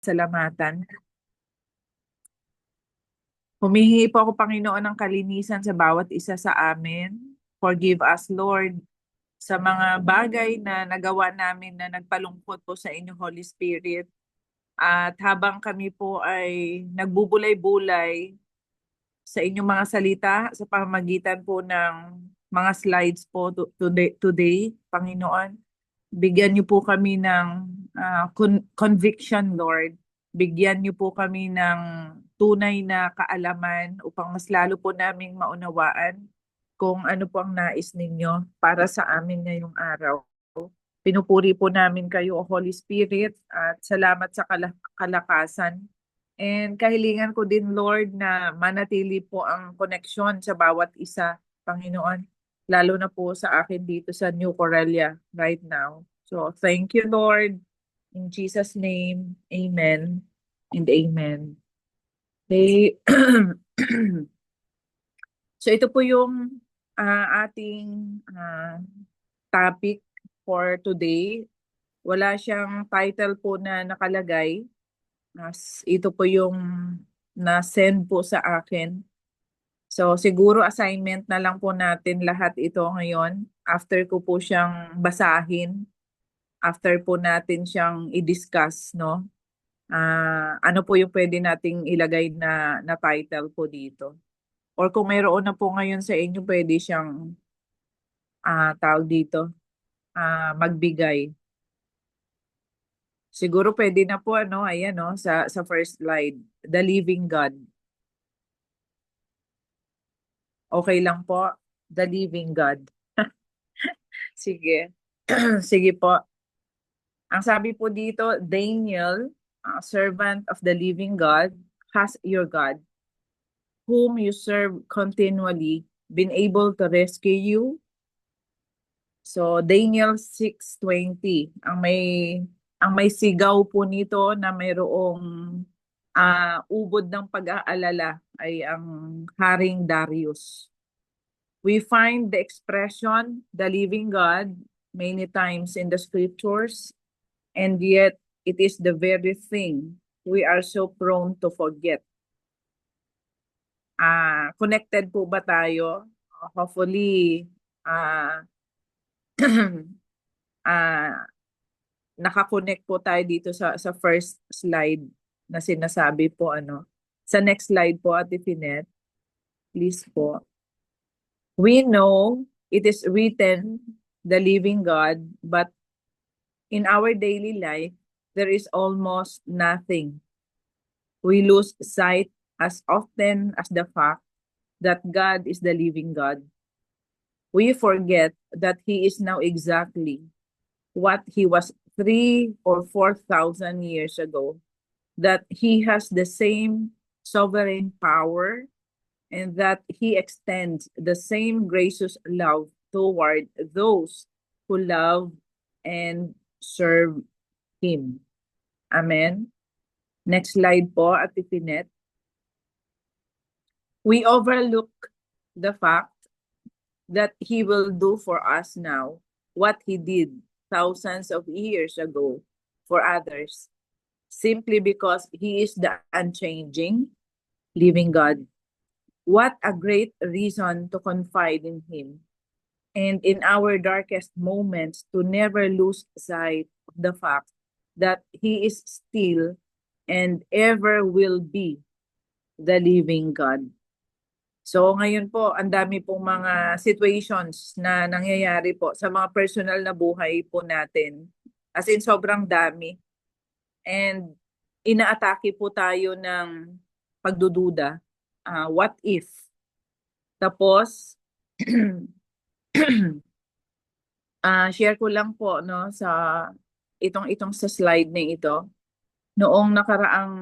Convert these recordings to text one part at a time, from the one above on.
Salamatan. Humihingi po ako, Panginoon, ng kalinisan sa bawat isa sa amin. Forgive us, Lord, sa mga bagay na nagawa namin na nagpalungkot po sa inyo, Holy Spirit. At habang kami po ay nagbubulay-bulay sa inyong mga salita sa pamamagitan po ng mga slides po today, Panginoon, bigyan niyo po kami ng conviction, Lord. Bigyan niyo po kami ng tunay na kaalaman upang mas lalo po naming maunawaan kung ano po ang nais ninyo para sa amin ngayong araw. Pinupuri po namin kayo, O Holy Spirit, at salamat sa kalakasan. And kahilingan ko din, Lord, na manatili po ang koneksyon sa bawat isa, Panginoon, lalo na po sa akin dito sa New Corelia right now. So, thank you, Lord. In Jesus' name, amen and amen. Okay. So, ito po yung ating topic for today. Wala siyang title po na nakalagay. Ito po yung na-send po sa akin. So, siguro assignment na lang po natin lahat ito ngayon. After ko po siyang basahin, after po natin siyang i-discuss, no? Ano po yung pwede nating ilagay na title po dito? Or kung mayroon na po ngayon sa inyo, pwede siyang tawag dito, magbigay. Siguro pwede na po, ano, ayan, no, sa first slide, The Living God. Okay lang po, The Living God. Sige. Sige po. Ang sabi po dito, Daniel, servant of the living God, has your God, whom you serve continually, been able to rescue you? So Daniel 6:20, ang may sigaw po nito na mayroong ubod ng pag-aalala ay ang Haring Darius. We find the expression, the living God, many times in the scriptures, and yet it is the very thing we are so prone to forget. Connected po ba tayo? Hopefully, nakakonect po tayo dito sa first slide na sinasabi po, ano. Sa next slide po, Ate Finet, please po. We know it is written, the living God, but in our daily life, there is almost nothing. We lose sight as often as the fact that God is the living God. We forget that He is now exactly what He was 3 or 4,000 years ago, that He has the same sovereign power, and that He extends the same gracious love toward those who love and serve Him. Amen. Next slide po, Ate Pinet. We overlook the fact that He will do for us now what He did thousands of years ago for others, simply because He is the unchanging, living God. What a great reason to confide in Him, and in our darkest moments to never lose sight of the fact that He is still and ever will be the living God. So ngayon po, ang dami pong mga situations na nangyayari po sa mga personal na buhay po natin. As in, sobrang dami. And inaatake po tayo ng pagdududa. What if? Tapos, share ko lang po, no, sa itong sa slide na ito. Noong nakaraang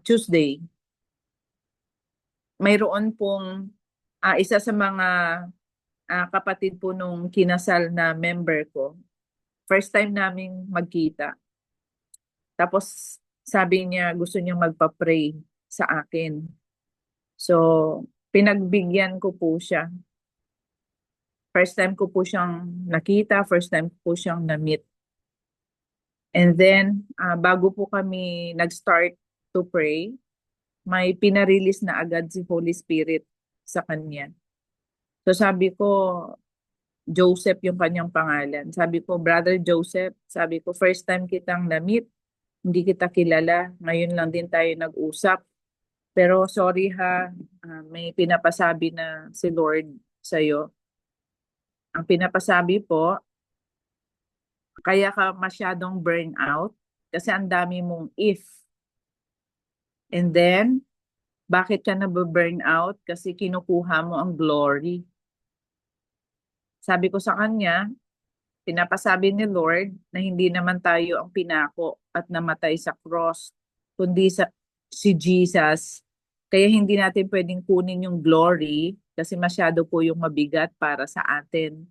Tuesday, mayroon pong isa sa mga kapatid po nung kinasal na member ko. First time naming magkita. Tapos sabi niya gusto niyang magpa-pray sa akin. So, pinagbigyan ko po siya. First time ko po siyang nakita, first time ko po siyang na-meet. And then, bago po kami nag-start to pray, may pinarelease na agad si Holy Spirit sa kanya. So sabi ko, Joseph yung kanyang pangalan. Sabi ko, Brother Joseph, sabi ko, first time kitang na-meet, hindi kita kilala. Ngayon lang din tayo nag-usap. Pero sorry ha, may pinapasabi na si Lord sa'yo. Ang pinapasabi po, kaya ka masyadong burnout kasi ang dami mong if. And then, bakit ka nababurn out? Kasi kinukuha mo ang glory. Sabi ko sa kanya, pinapasabi ni Lord na hindi naman tayo ang pinako at namatay sa cross, kundi si Jesus. Kaya hindi natin pwedeng kunin yung glory kasi masyado po yung mabigat para sa atin.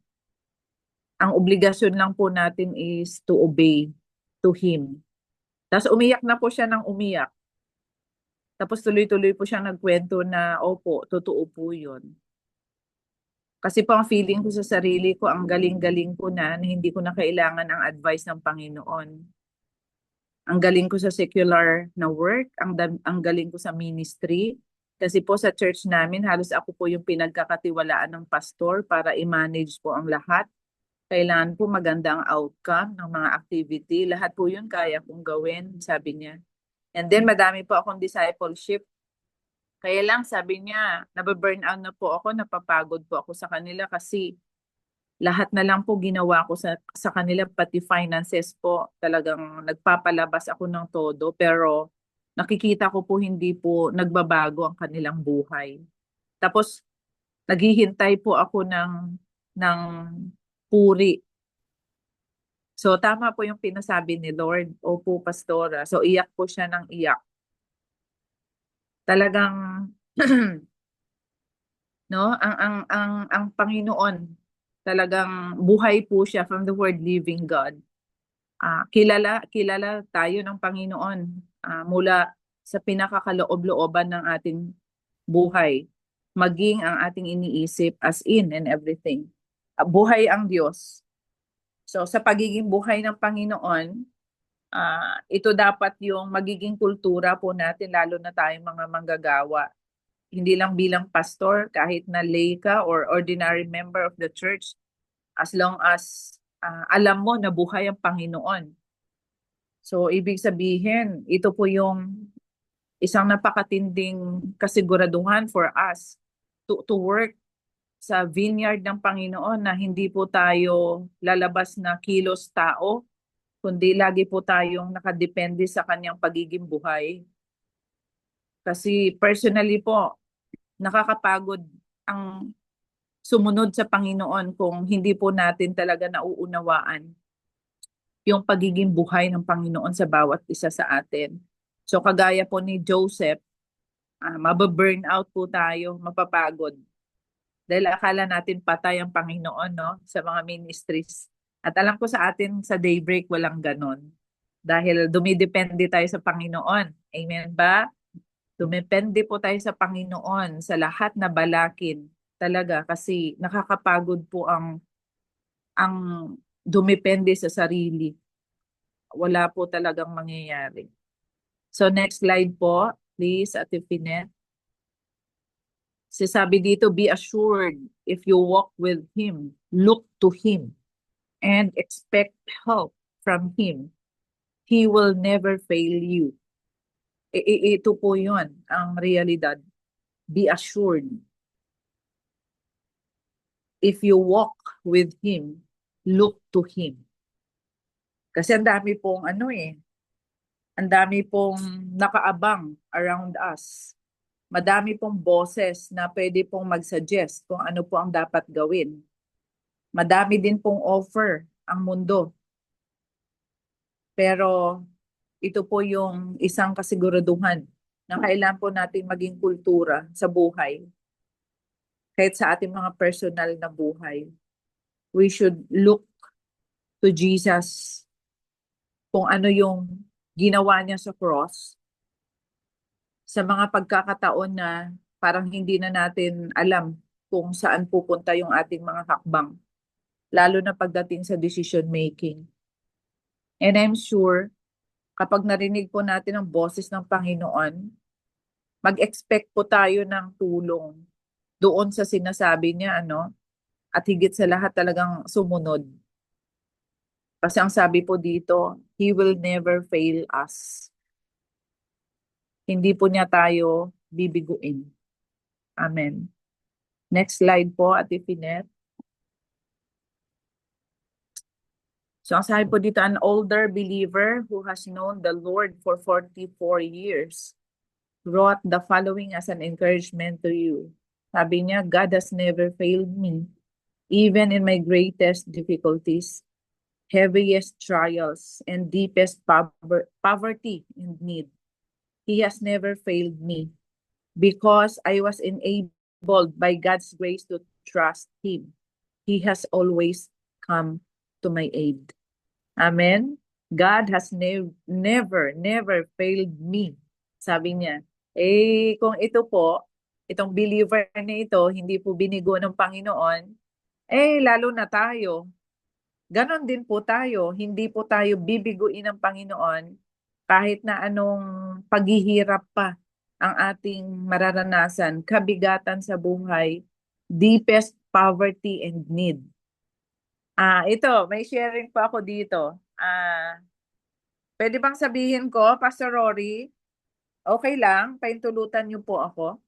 Ang obligasyon lang po natin is to obey to Him. Tapos umiyak na po siya ng umiyak. Tapos tuloy-tuloy po siyang nagkwento na, opo, totoo po yun. Kasi po ang feeling ko sa sarili ko, ang galing-galing ko na hindi ko na kailangan ang advice ng Panginoon. Ang galing ko sa secular na work, ang galing ko sa ministry. Kasi po sa church namin, halos ako po yung pinagkakatiwalaan ng pastor para i-manage po ang lahat. Kailangan po maganda ang outcome ng mga activity. Lahat po yun kaya kong gawin, sabi niya. And then madami po akong discipleship. Kaya lang sabi niya, nababurn out na po ako, napapagod po ako sa kanila kasi lahat na lang po ginawa ko sa kanila, pati finances po. Talagang nagpapalabas ako ng todo pero nakikita ko po hindi po nagbabago ang kanilang buhay. Tapos naghihintay po ako ng puri. So tama po yung pinasabi ni Lord, opo pastora. So iyak po siya ng iyak. Talagang no, ang Panginoon talagang buhay po siya from the word living God. Kilala tayo ng Panginoon mula sa pinakakaloob-looban ng ating buhay, maging ang ating iniisip as in and everything. Buhay ang Diyos. So sa pagiging buhay ng Panginoon, ito dapat yung magiging kultura po natin, lalo na tayong mga manggagawa. Hindi lang bilang pastor, kahit na lay ka or ordinary member of the church, as long as alam mo na buhay ang Panginoon. So, ibig sabihin, ito po yung isang napakatinding kasiguraduhan for us to work sa vineyard ng Panginoon na hindi po tayo lalabas na kilos tao, kundi lagi po tayong nakadepende sa kanyang pagiging buhay. Kasi personally po, nakakapagod ang sumunod sa Panginoon kung hindi po natin talaga nauunawaan yung pagiging buhay ng Panginoon sa bawat isa sa atin. So kagaya po ni Joseph, mababurn out po tayo, mapapagod. Dahil akala natin patay ang Panginoon, no, sa mga ministries. At alam ko sa atin sa Daybreak walang ganon. Dahil dumidepende tayo sa Panginoon. Amen ba? Dumepende po tayo sa Panginoon sa lahat na balakin talaga kasi nakakapagod po ang dumepende sa sarili. Wala po talagang mangyayari. So next slide po, please, Ate Finet. Sabi dito, be assured if you walk with Him, look to Him, and expect help from Him. He will never fail you. Ito po yun, ang realidad. Be assured. If you walk with Him, look to Him. Kasi ang dami pong ang dami pong nakaabang around us. Madami pong boses na pwede pong mag-suggest kung ano po ang dapat gawin. Madami din pong offer ang mundo. Pero ito po yung isang kasiguraduhan na kailangan po natin maging kultura sa buhay. Kahit sa ating mga personal na buhay. We should look to Jesus kung ano yung ginawa niya sa cross. Sa mga pagkakataon na parang hindi na natin alam kung saan pupunta yung ating mga hakbang. Lalo na pagdating sa decision making. And I'm sure, kapag narinig po natin ang boses ng Panginoon, mag-expect po tayo ng tulong doon sa sinasabi niya, ano? At higit sa lahat talagang sumunod. Kasi ang sabi po dito, He will never fail us. Hindi po niya tayo bibiguin. Amen. Next slide po, Ate Finet. So ang sabi po dito, an older believer who has known the Lord for 44 years wrote the following as an encouragement to you. Sabi niya, God has never failed me, even in my greatest difficulties, heaviest trials, and deepest poverty and need. He has never failed me because I was enabled by God's grace to trust Him. He has always come to my aid. Amen? God has never failed me. Sabi niya. Kung ito po, itong believer na ito, hindi po binigo ng Panginoon, lalo na tayo. Ganon din po tayo. Hindi po tayo bibiguin ng Panginoon kahit na anong paghihirap pa ang ating mararanasan, kabigatan sa buhay, deepest poverty and need. Ito, may sharing pa ako dito. Pwede bang sabihin ko, Pastor Rory? Okay lang, paintulutan niyo po ako.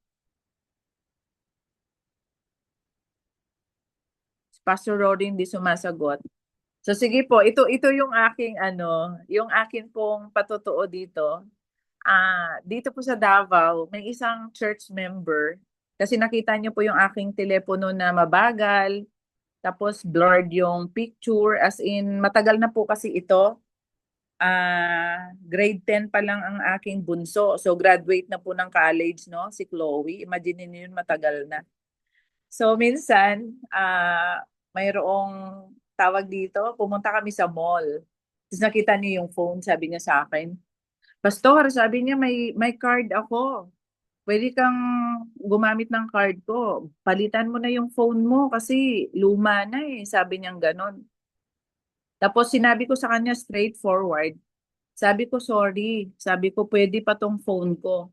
Pastor Rory hindi sumasagot. So sige po, ito yung aking yung akin pong patotoo dito. Dito po sa Davao, may isang church member kasi nakita niyo po yung aking telepono na mabagal, tapos blurred yung picture, as in matagal na po kasi ito. Grade 10 pa lang ang aking bunso. So graduate na po ng college, no? Si Chloe. Imagine niyo yun, matagal na. So minsan, mayroong tawag dito, pumunta kami sa mall. Tapos nakita niyo yung phone, sabi niya sa akin, Pastor, sabi niya may card ako. Pwede kang gumamit ng card ko. Palitan mo na yung phone mo kasi luma na sabi niyang ganon. Tapos sinabi ko sa kanya straightforward. Sabi ko, sorry. Sabi ko, pwede pa tong phone ko.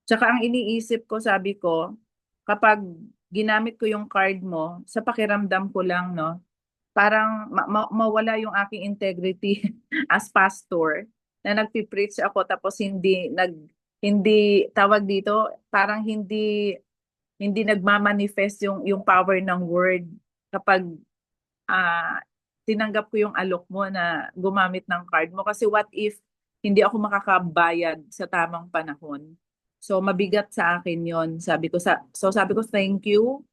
Tsaka ang iniisip ko, sabi ko, kapag ginamit ko yung card mo, sa pakiramdam ko lang, no, parang mawala yung aking integrity as pastor na nagpi-preach ako tapos hindi tawag dito, parang hindi nagmamanifest yung power ng word kapag ah tinanggap ko yung alok mo na gumamit ng card mo kasi what if hindi ako makakabayad sa tamang panahon. So mabigat sa akin 'yon. Sabi ko thank you.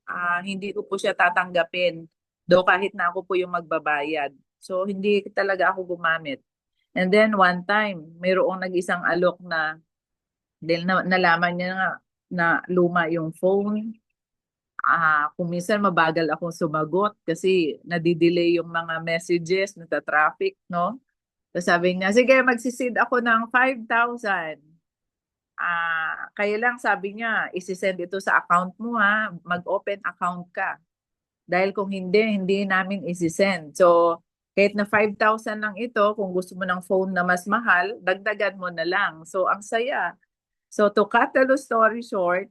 Hindi ko po siya tatanggapin. Do kahit na ako po yung magbabayad. So hindi talaga ako gumamit. And then one time, mayroong nag-isang alok na dahil nalaman niya nga na luma yung phone. Kung minsan mabagal akong sumagot kasi nadidelay yung mga messages, nagta-traffic, no? So sabi niya, sige, magsisid ako ng 5,000. Kaya lang sabi niya, isisend ito sa account mo ha, mag-open account ka. Dahil kung hindi namin isisend. So, kahit na 5,000 lang ito, kung gusto mo ng phone na mas mahal, dagdagan mo na lang. So, ang saya. So, to cut the long story short,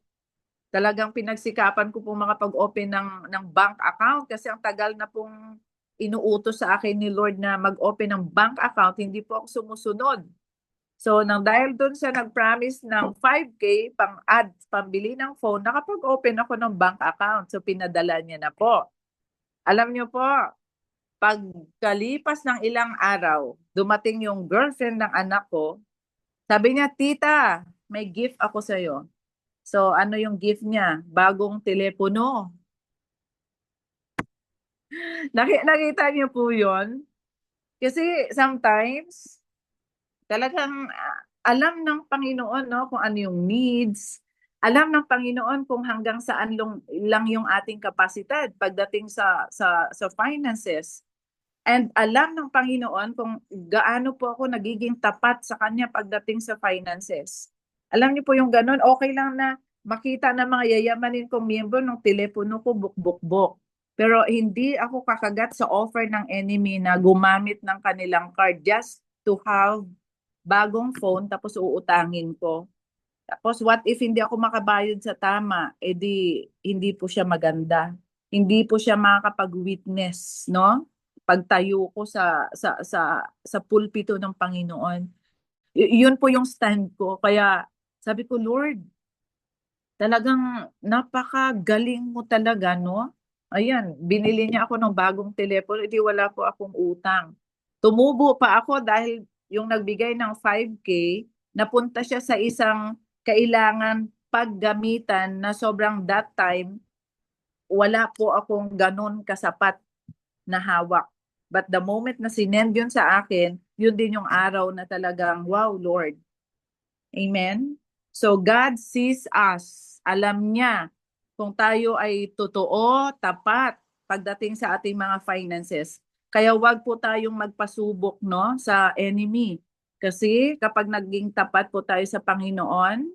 talagang pinagsikapan ko pong makapag-open ng bank account kasi ang tagal na pong inuutos sa akin ni Lord na mag-open ng bank account, hindi po ako sumusunod. So, nang dahil doon siya nag-promise ng 5K pang-add, pambili ng phone, nakapag-open ako ng bank account. So, pinadala niya na po. Alam niyo po, pagkalipas ng ilang araw, dumating yung girlfriend ng anak ko, sabi niya, Tita, may gift ako sa'yo. So, ano yung gift niya? Bagong telepono. Nakita niyo po yun? Kasi sometimes, talagang alam ng Panginoon, no, kung ano yung needs. Alam ng Panginoon kung hanggang saan lang yung ating kapasidad pagdating sa finances. And alam ng Panginoon kung gaano po ako nagiging tapat sa Kanya pagdating sa finances. Alam niyo po yung ganun, okay lang na makita ng mga yayamanin kong miyembro ng telepono ko buk-buk-buk. Pero hindi ako kakagat sa offer ng enemy na gumamit ng kanilang card just to have bagong phone tapos uutangin ko. Tapos what if hindi ako makabayad sa tama? Eh di hindi po siya maganda. Hindi po siya makakapag-witness, no? Pagtayo ko sa pulpito ng Panginoon. Yun po yung stand ko. Kaya sabi ko, Lord, talagang napakagaling mo talaga, no? Ayan, binili niya ako ng bagong telepono, hindi wala po akong utang. Tumubo pa ako dahil yung nagbigay ng 5K, napunta siya sa isang kailangan paggamitan na sobrang that time, wala po akong ganun kasapat na hawak. But the moment na sinend yun sa akin, yun din yung araw na talagang, wow, Lord. Amen? So God sees us. Alam niya kung tayo ay totoo, tapat pagdating sa ating mga finances. Kaya wag po tayong magpasubok, no, sa enemy. Kasi kapag naging tapat po tayo sa Panginoon,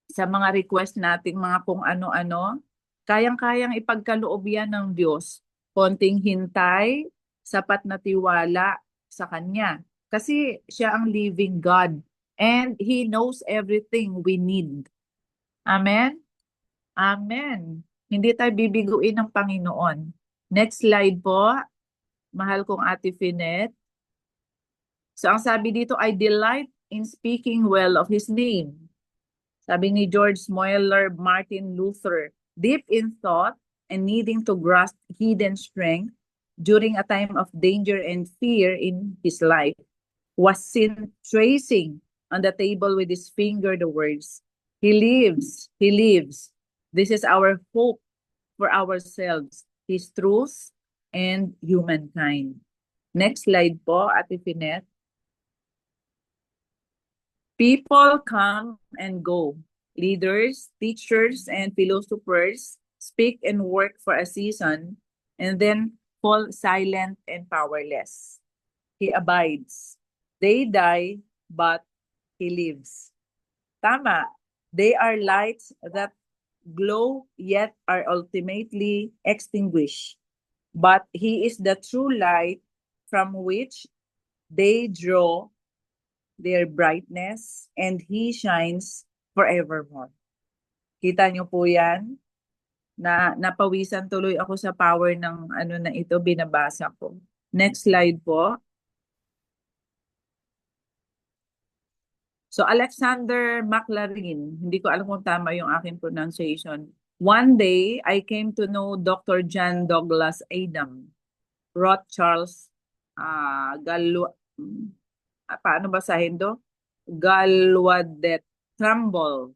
sa mga request nating mga kung ano-ano, kayang-kayang ipagkaloob yan ng Diyos. Konting hintay, sapat na tiwala sa Kanya. Kasi siya ang living God and He knows everything we need. Amen? Amen. Hindi tayo bibiguin ng Panginoon. Next slide po, mahal kong Ate Finet. So ang sabi dito, I delight in speaking well of His name. Sabi ni George Moeller Martin Luther, deep in thought and needing to grasp hidden strength during a time of danger and fear in his life, was seen tracing on the table with his finger the words, He lives, He lives. This is our hope for ourselves, His truth, and humankind. Next slide po, Ate Finet. People come and go. Leaders, teachers, and philosophers speak and work for a season and then fall silent and powerless. He abides. They die, but he lives. Tama. They are lights that glow yet are ultimately extinguished. But he is the true light from which they draw their brightness, and He shines forevermore. Kita niyo po yan? Na napawisan tuloy ako sa power ng ano na ito, binabasa ko. Next slide po. So Alexander McLaren, hindi ko alam kung tama yung aking pronunciation. One day, I came to know Dr. John Douglas Adam, Rothschild's paano basahin do? Galwadet Trumbull.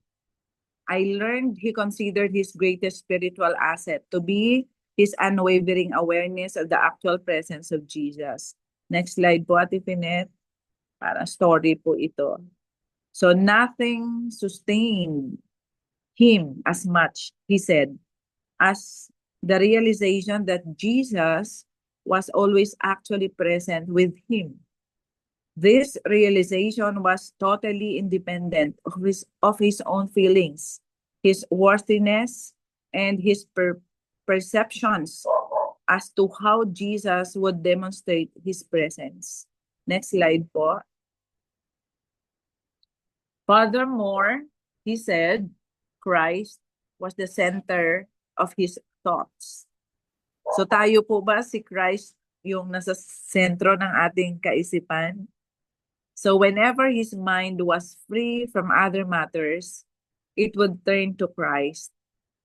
I learned he considered his greatest spiritual asset to be his unwavering awareness of the actual presence of Jesus. Next slide po, Ate Finet. Para story po ito. So nothing sustained him as much, he said, as the realization that Jesus was always actually present with him. This realization was totally independent of his own feelings, his worthiness, and his perceptions as to how Jesus would demonstrate his presence. Next slide po. Furthermore, he said, Christ was the center of his thoughts. So tayo po ba si Christ yung nasa sentro ng ating kaisipan? So whenever his mind was free from other matters, it would turn to Christ.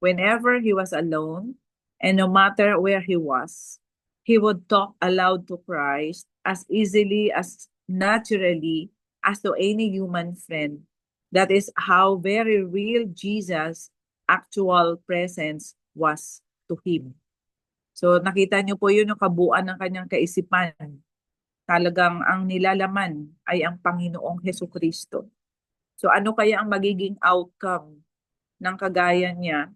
Whenever he was alone, and no matter where he was, he would talk aloud to Christ as easily, as naturally as to any human friend. That is how very real Jesus' actual presence was to him. So nakita niyo po yun yung kabuuan ng kanyang kaisipan. Talagang ang nilalaman ay ang Panginoong Hesukristo. So ano kaya ang magiging outcome ng kagaya niya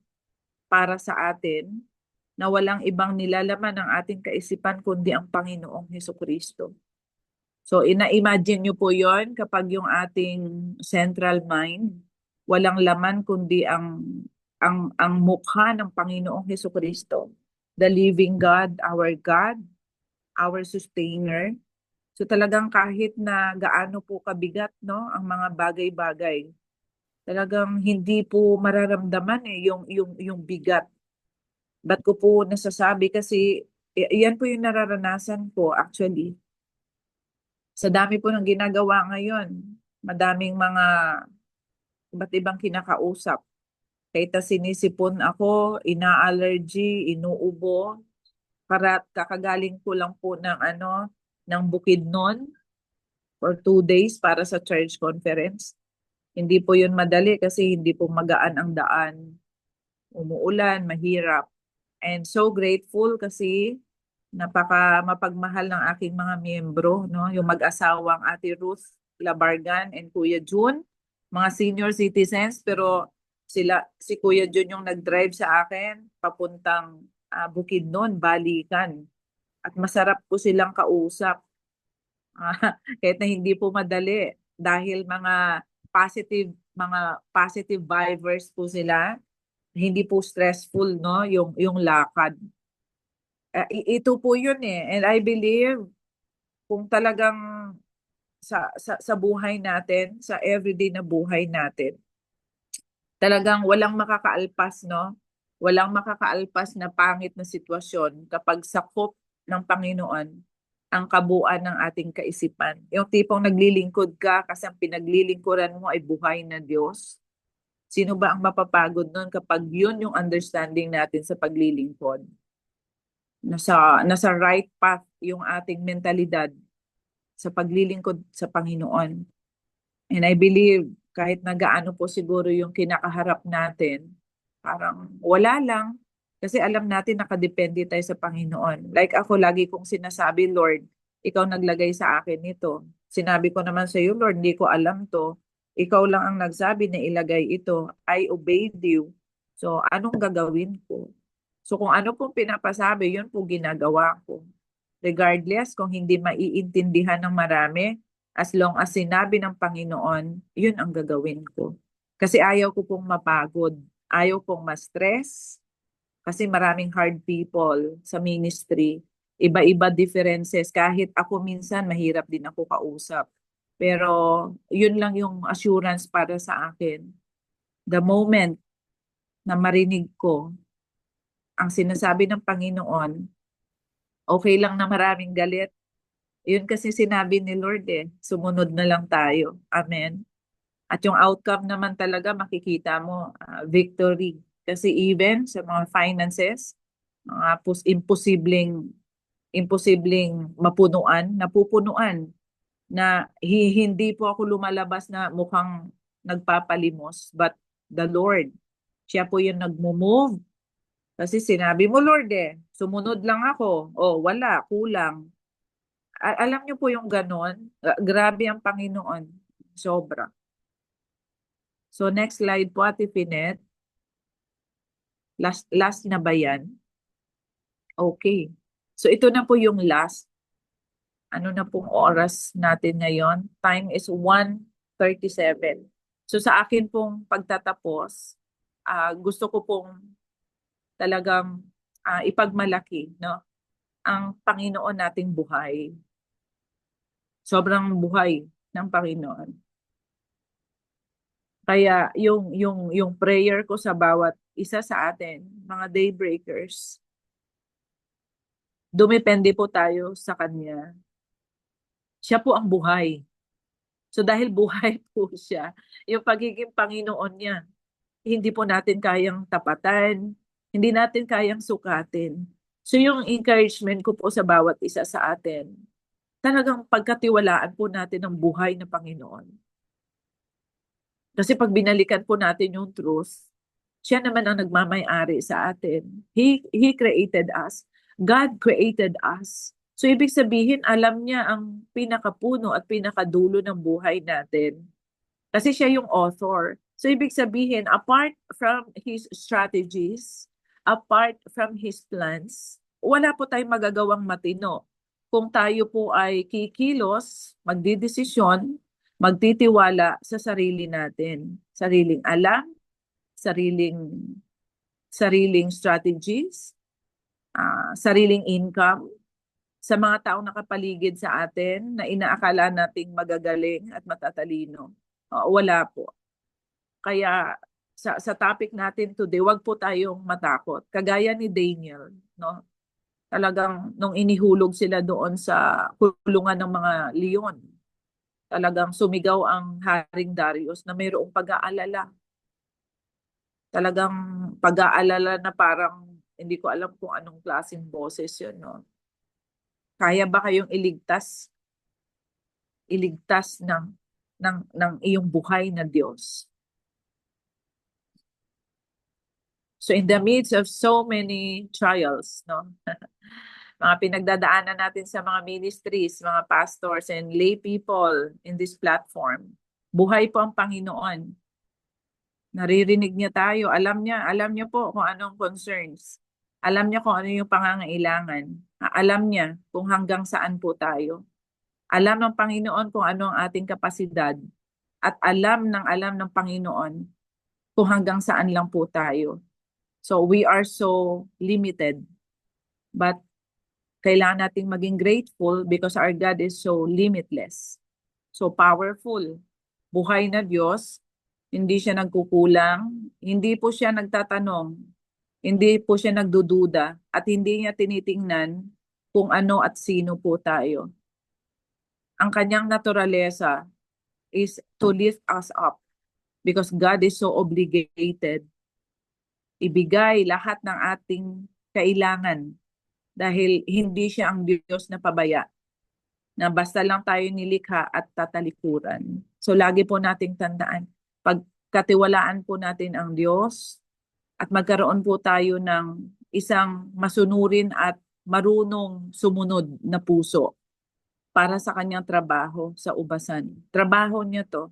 para sa atin na walang ibang nilalaman ng ating kaisipan kundi ang Panginoong Hesukristo? So ina-imagine niyo po yon kapag yung ating central mind walang laman kundi ang mukha ng Panginoong Hesukristo, the living God, our sustainer, So talagang kahit na gaano po kabigat, no, ang mga bagay-bagay, talagang hindi po mararamdaman yung bigat. Ba't ko po nasasabi? Kasi yan po yung nararanasan ko actually. Sa dami po ng ginagawa ngayon, madaming mga iba't ibang kinakausap. Kahit na sinisipon ako, ina-allergy, inuubo, para kakagaling ko lang po ng ng Bukidnon for 2 days para sa church conference. Hindi po yun madali kasi hindi po magaan ang daan. Umuulan, mahirap. And so grateful kasi napaka mapagmahal ng aking mga miyembro, no? Yung mag-asawang Ate Ruth Labargan and Kuya June, mga senior citizens, pero si Kuya June yung nag-drive sa akin papuntang Bukidnon, Balikan. At masarap po silang kausap. Kahit na hindi po madali dahil mga positive vibers po sila, hindi po stressful, no, yung lakad. Ito po yun eh. And I believe kung talagang sa buhay natin, sa everyday na buhay natin, talagang walang makakaalpas, no? Walang makakaalpas na pangit na sitwasyon kapag sakop ng Panginoon ang kabuuan ng ating kaisipan. Yung tipong naglilingkod ka kasi ang pinaglilingkuran mo ay buhay na Diyos. Sino ba ang mapapagod nun kapag yun yung understanding natin sa paglilingkod? Nasa right path yung ating mentalidad sa paglilingkod sa Panginoon. And I believe kahit na gaano po siguro yung kinakaharap natin, parang wala lang. Kasi alam natin nakadepende tayo sa Panginoon. Like ako, lagi kong sinasabi, Lord, ikaw naglagay sa akin nito. Sinabi ko naman sa iyo, Lord, hindi ko alam to. Ikaw lang ang nagsabi na ilagay ito. I obeyed you. So, anong gagawin ko? So, kung ano pong pinapasabi, yun po ginagawa ko. Regardless kung hindi maiintindihan ng marami, as long as sinabi ng Panginoon, yun ang gagawin ko. Kasi ayaw ko pong mapagod. Ayaw pong ma-stress. Kasi maraming hard people sa ministry. Iba-iba differences. Kahit ako minsan, mahirap din ako kausap. Pero yun lang yung assurance para sa akin. The moment na marinig ko ang sinasabi ng Panginoon, okay lang na maraming galit. Yun kasi sinabi ni Lord eh, sumunod na lang tayo. Amen. At yung outcome naman talaga makikita mo, victory. Kasi even sa mga finances, mga imposibleng mapunuan, napupunuan na hindi po ako lumalabas na mukhang nagpapalimos, but the Lord, siya po yung nagmo-move. Kasi sinabi mo, Lord eh, sumunod lang ako. Oh, wala, kulang. Alam niyo po yung ganon? Grabe ang Panginoon. Sobra. So next slide po, Ate Pinet. Last na ba yan? Okay. So ito na po yung last. Ano na pong oras natin ngayon? Time is 1:37. So sa akin pong pagtatapos, gusto ko pong talagang ipagmalaki, no, ang Panginoon nating buhay. Sobrang buhay ng Panginoon. Kaya yung prayer ko sa bawat isa sa atin, mga daybreakers, dumepende po tayo sa Kanya. Siya po ang buhay. So dahil buhay po siya, yung pagiging Panginoon niya, hindi po natin kayang tapatan, hindi natin kayang sukatin. So yung encouragement ko po sa bawat isa sa atin, talagang pagkatiwalaan po natin ang buhay na Panginoon. Kasi pag binalikan po natin yung truth, siya naman ang nagmamay-ari sa atin. He created us. God created us. So ibig sabihin, alam niya ang pinakapuno at pinakadulo ng buhay natin. Kasi siya yung author. So ibig sabihin, apart from His strategies, apart from His plans, wala po tayong magagawang matino. Kung tayo po ay kikilos, magdidesisyon, magtitiwala sa sarili natin. Sariling alam, sariling sariling strategies, sariling income, sa mga taong nakapaligid sa atin na inaakala nating magagaling at matatalino. Wala po. Kaya sa topic natin today, wag po tayong matakot. Kagaya ni Daniel, no? Talagang nung inihulog sila doon sa kulungan ng mga leon, talagang sumigaw ang Haring Darius na mayroong pag-aalala. Talagang pag-aalala na parang hindi ko alam kung anong klaseng boses yun, no? Kaya ba kayong iligtas ng iyong buhay na Diyos? So in the midst of so many trials, no? Mga pinagdadaanan natin sa mga ministries, mga pastors and lay people in this platform. Buhay po ang Panginoon. Naririnig niya tayo. Alam niya po kung anong concerns. Alam niya kung ano yung pangangailangan. Alam niya kung hanggang saan po tayo. Alam ng Panginoon kung ano ang ating kapasidad. At alam ng Panginoon kung hanggang saan lang po tayo. So we are so limited. But kailangan nating maging grateful because our God is so limitless. So powerful. Buhay na Diyos. Hindi siya nagkukulang. Hindi po siya nagtatanong. Hindi po siya nagdududa. At hindi niya tinitingnan kung ano at sino po tayo. Ang kanyang naturalesa is to lift us up because God is so obligated ibigay lahat ng ating kailangan dahil hindi siya ang Diyos na pabaya na basta lang tayo nilikha at tatalikuran. So lagi po nating tandaan, pagkatiwalaan po natin ang Diyos at magkaroon po tayo ng isang masunurin at marunong sumunod na puso para sa kanyang trabaho sa ubasan. Trabaho niya to,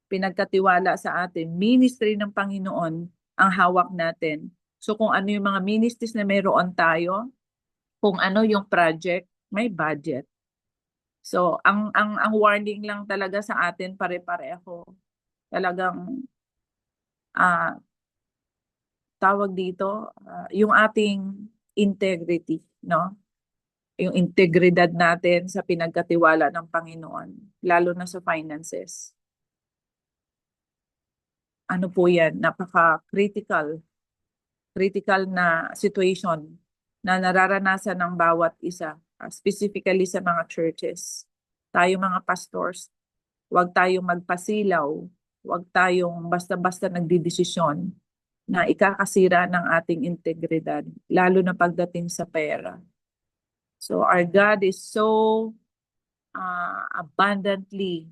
pinagkatiwala sa atin, ministry ng Panginoon ang hawak natin. So kung ano yung mga ministries na mayroon tayo, kung ano yung project, may budget. So ang warning lang talaga sa atin pare-pareho. Talagang tawag dito, yung ating integrity, no? Yung integridad natin sa pinagkatiwala ng Panginoon, lalo na sa finances. Ano po yan? Napaka-critical na situation na nararanasan ng bawat isa, specifically sa mga churches. Tayo mga pastors, huwag tayong magpasilaw, huwag tayong basta-basta nagdidesisyon na ikakasira ng ating integridad, lalo na pagdating sa pera. So our God is so abundantly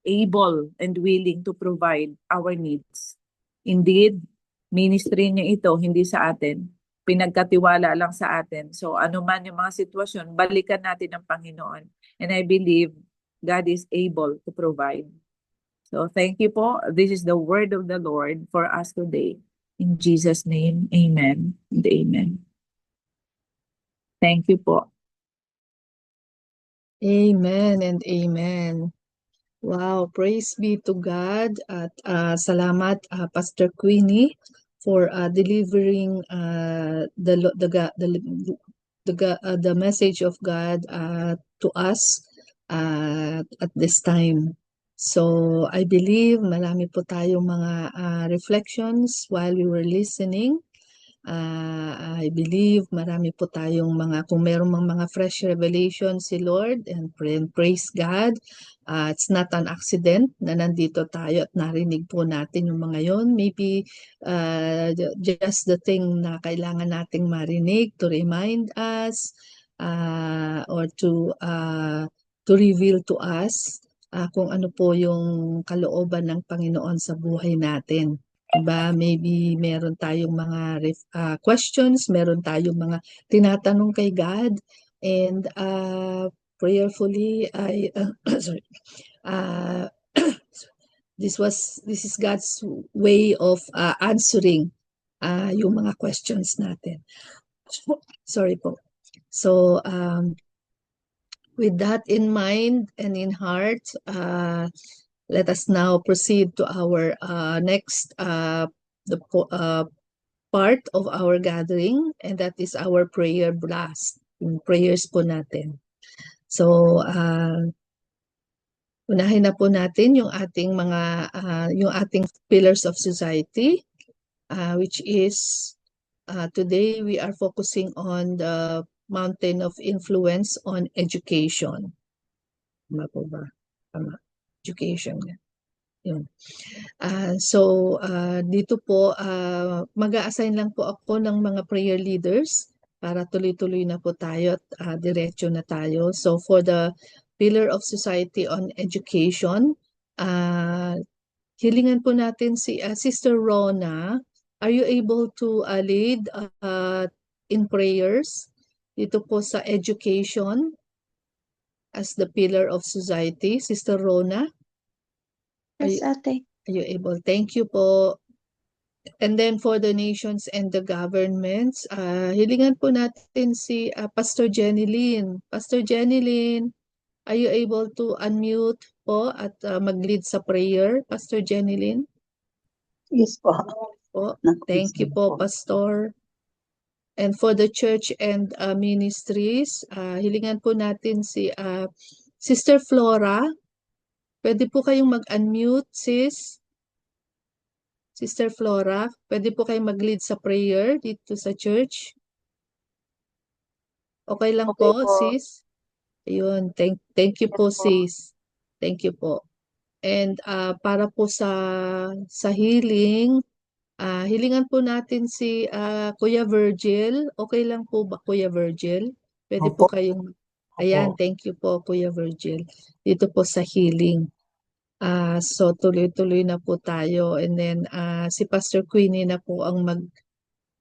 able and willing to provide our needs. Indeed, ministry niya ito, hindi sa atin. Pinagkatiwala lang sa atin. So ano man yung mga sitwasyon, balikan natin ang Panginoon. And I believe God is able to provide. So thank you po. This is the word of the Lord for us today. In Jesus' name, amen and amen. Thank you po. Amen and amen. Wow, praise be to God at salamat Pastor Queenie for delivering the message of God to us at this time. So I believe marami po tayong mga reflections while we were listening. I believe marami po tayong kung merong mga fresh revelation si Lord and praise God. It's not an accident na nandito tayo at narinig po natin yung mga yon. Maybe just the thing na kailangan nating marinig to remind us or to reveal to us kung ano po yung kalooban ng Panginoon sa buhay natin. Diba? Maybe meron tayong mga questions, meron tayong mga tinatanong kay God, and prayerfully sorry. This is God's way of answering yung mga questions natin. Sorry po. So with that in mind and in heart, let us now proceed to our next part of our gathering, and that is our prayer blast. yung prayers po natin. So, unahin na po natin yung ating yung ating pillars of society, which is today we are focusing on the mountain of influence on education. Tama po ba? Tama. Education. Yun. Dito po, mag-a-assign lang po ako ng mga prayer leaders para tuloy-tuloy na po tayo at diretso na tayo. So for the Pillar of Society on Education, hilingan po natin si Sister Rona. Are you able to lead in prayers dito po sa education as the Pillar of Society? Sister Rona? Yes, ate. Are you able? Thank you po. And then for the nations and the governments, hilingan po natin si Pastor Jenny Lynn. Pastor Jenny Lynn, are you able to unmute po at mag-lead sa prayer, Pastor Jenny Lynn? Yes po. Thank you po, Pastor. And for the church and ministries, hilingan po natin si Sister Flora. Pwede po kayong mag-unmute, sis. Sister Flora, pwede po kayong mag-lead sa prayer dito sa church. Okay lang Okay po, po. sis? Ayun, thank you po, Yes po. sis. Thank you po. And para po sa healing, hilingan po natin si Kuya Virgil. Okay lang po ba, Kuya Virgil? Pwede po kayong... Ayan, thank you po, Kuya Virgil. Dito po sa healing. So tuloy-tuloy na po tayo. And then si Pastor Queenie na po ang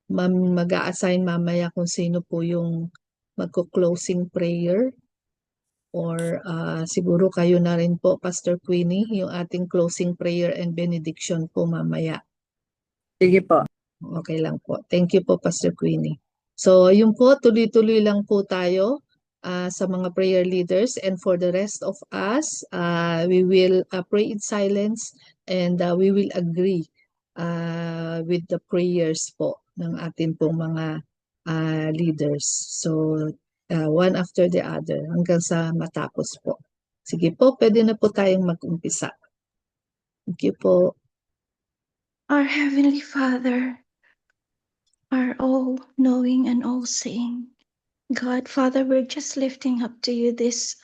mag-a-assign mamaya kung sino po yung magko-closing prayer. Or siguro kayo na rin po, Pastor Queenie, yung ating closing prayer and benediction po mamaya. Sige po. Okay lang po. Thank you po, Pastor Queenie. So, yun po, tuloy-tuloy lang po tayo sa mga prayer leaders. And for the rest of us, we will pray in silence and we will agree with the prayers po ng ating pong mga leaders. So, one after the other hanggang sa matapos po. Sige po, pwede na po tayong mag-umpisa. Thank you po. Our Heavenly Father, our all-knowing and all-seeing God, Father, we're just lifting up to you this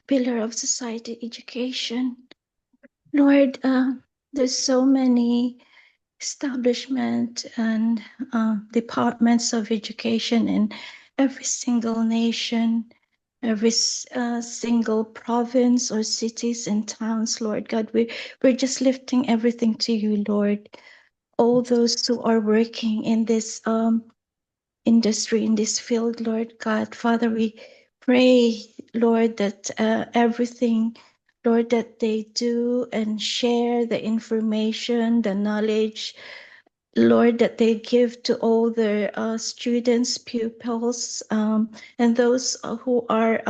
pillar of society education. Lord, there's so many establishments and departments of education in every single nation, every single province or cities and towns, Lord God. We're just lifting everything to you, Lord. All those who are working in this industry, in this field, Lord God. Father, we pray, Lord, that everything, Lord, that they do and share the information, the knowledge, Lord, that they give to all their students, pupils, and those who are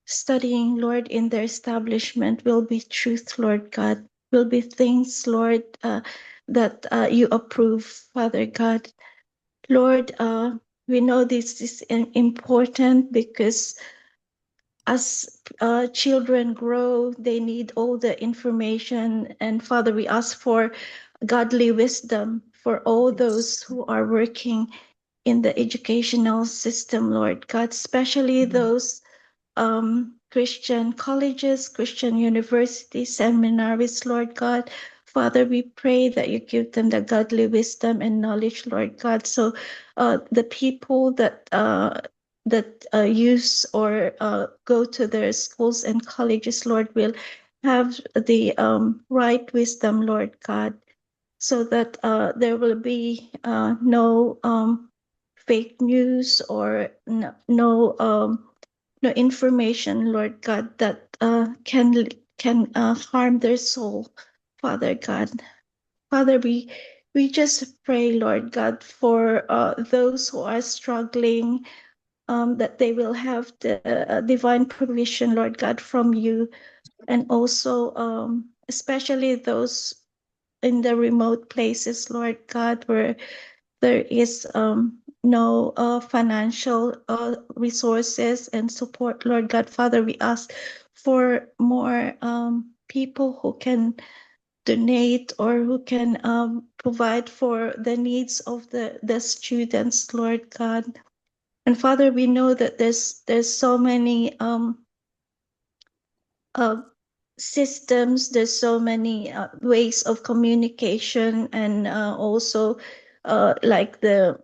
studying, Lord, in their establishment will be truth, Lord God, will be things, Lord, that you approve, Father God. Lord, we know this is important because as children grow, they need all the information. And Father, we ask for godly wisdom for all those who are working in the educational system, Lord God, especially those Christian colleges, Christian universities, seminaries, Lord God. Father, we pray that you give them the godly wisdom and knowledge, Lord God. So the people that use or go to their schools and colleges, Lord, will have the right wisdom, Lord God, so that there will be no fake news or no information, Lord God, that can harm their soul, Father God. Father, we just pray, Lord God, for those who are struggling, that they will have the divine provision, Lord God, from you, and also especially those in the remote places, Lord God, where there is no financial resources and support, Lord God. Father, we ask for more people who can donate or who can provide for the needs of the students, Lord God. And Father, we know that there's so many uh, systems, there's so many ways of communication, and also like the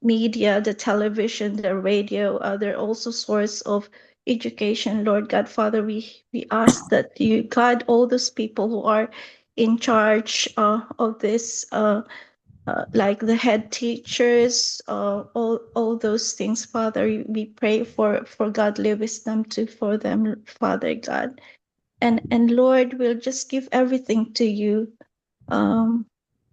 media, the television, the radio, they're also source of education, Lord God. Father, we ask that you guide all those people who are in charge of this, like the head teachers, all those things, Father. We pray for godly wisdom too for them, Father God. And Lord, we'll just give everything to you, um,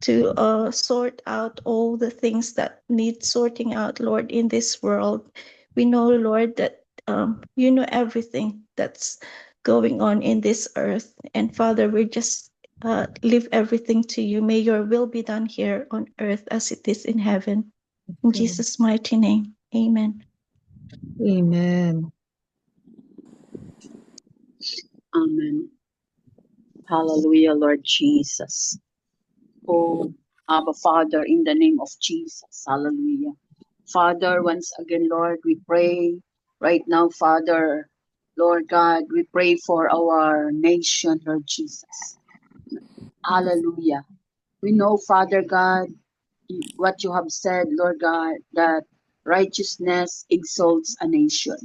to sort out all the things that need sorting out, Lord, in this world. We know, Lord, that you know everything that's going on in this earth. And Father, we just leave everything to you. May your will be done here on earth as it is in heaven. In Jesus' mighty name, amen. Amen. Amen. Hallelujah, Lord Jesus. Oh, Abba Father, in the name of Jesus. Hallelujah. Father, once again, Lord, we pray right now, Father, Lord God, we pray for our nation, Lord Jesus. Hallelujah. We know, Father God, what you have said, Lord God, that righteousness exalts a nation.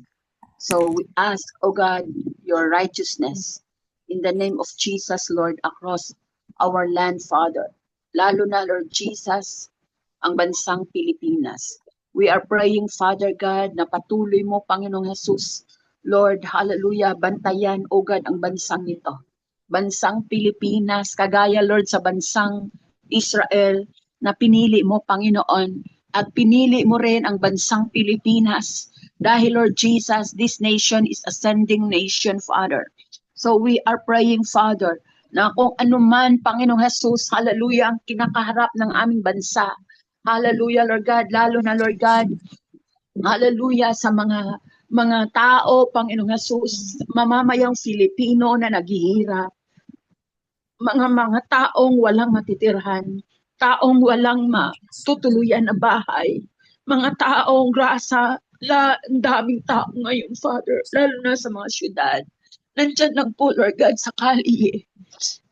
So we ask, oh God, your righteousness in the name of Jesus, Lord, across our land, Father. Lalo na, Lord Jesus, ang bansang Pilipinas. We are praying, Father God, na patuloy mo, Panginoong Jesus, Lord, hallelujah, bantayan, oh God, ang bansang ito. Bansang Pilipinas, kagaya, Lord, sa bansang Israel, na pinili mo, Panginoon, at pinili mo rin ang bansang Pilipinas. Dahil, Lord Jesus, this nation is ascending nation, Father. So we are praying, Father, na kung anuman, Panginoong Jesus, hallelujah, ang kinakaharap ng aming bansa, hallelujah, Lord God, lalo na, Lord God, hallelujah, sa mga tao, Panginoong Jesus, mamamayang Filipino na naghihirap, mga taong walang matitirhan, taong walang matutuluyan na bahay, mga taong grasa, ang daming tao ngayon, Father, lalo na sa mga syudad. Nandyan lang po, Lord God, sa kalye.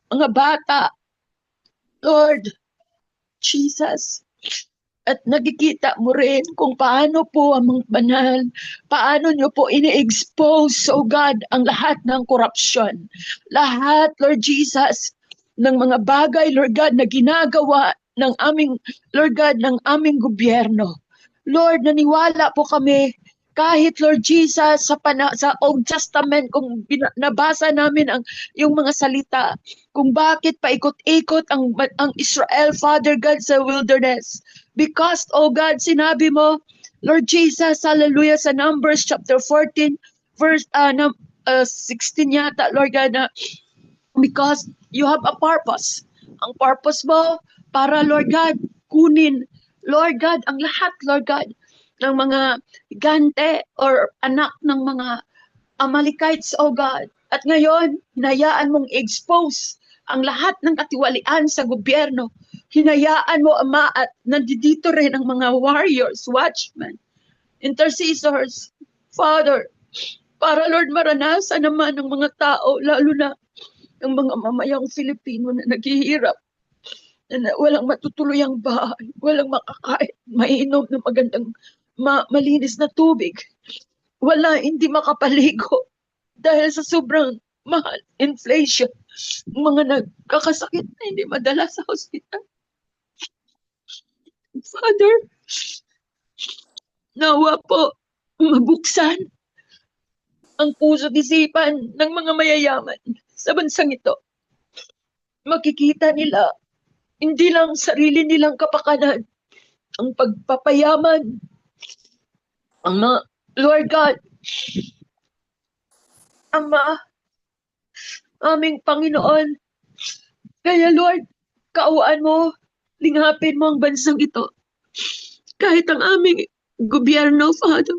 Mga bata, Lord Jesus, at nakikita mo rin kung paano po ang mga banal, paano nyo po ini-expose, oh God, ang lahat ng korupsyon. Lahat, Lord Jesus, ng mga bagay, Lord God, na ginagawa ng aming, Lord God, ng aming gobyerno. Lord, naniwala po kami kahit, Lord Jesus, sa Old Testament, kung nabasa namin yung mga salita, kung bakit paikot-ikot ang Israel, Father God, sa wilderness. Because, oh God, sinabi mo, Lord Jesus, hallelujah, sa Numbers chapter 14, verse 16 yata, Lord God, na because you have a purpose. Ang purpose mo, para, Lord God, kunin, Lord God, ang lahat, Lord God, ng mga gante or anak ng mga Amalekites, oh God. At ngayon, hinayaan mong expose ang lahat ng katiwalian sa gobyerno. Hinayaan mo, Ama, at nandito rin ang mga warriors, watchmen, intercessors, Father, para, Lord, maranasan naman ng mga tao, lalo na ng mga mamayang Filipino na naghihirap, na walang matutuluyang bahay, walang makakain, mainom ng magandang, malinis na tubig. Wala, hindi makapaligo dahil sa sobrang mahal, inflation, mga nagkakasakit na hindi madala sa hospital. Father, nawa po mabuksan ang puso't isipan ng mga mayayaman sa bansang ito. Makikita nila hindi lang sarili nilang kapakanan, ang pagpapayaman, ang mga, Lord God, Ama, aming Panginoon. Kaya Lord, kaawaan mo, lingapin mo ang bansang ito. kahit ang aming gobyerno, Father,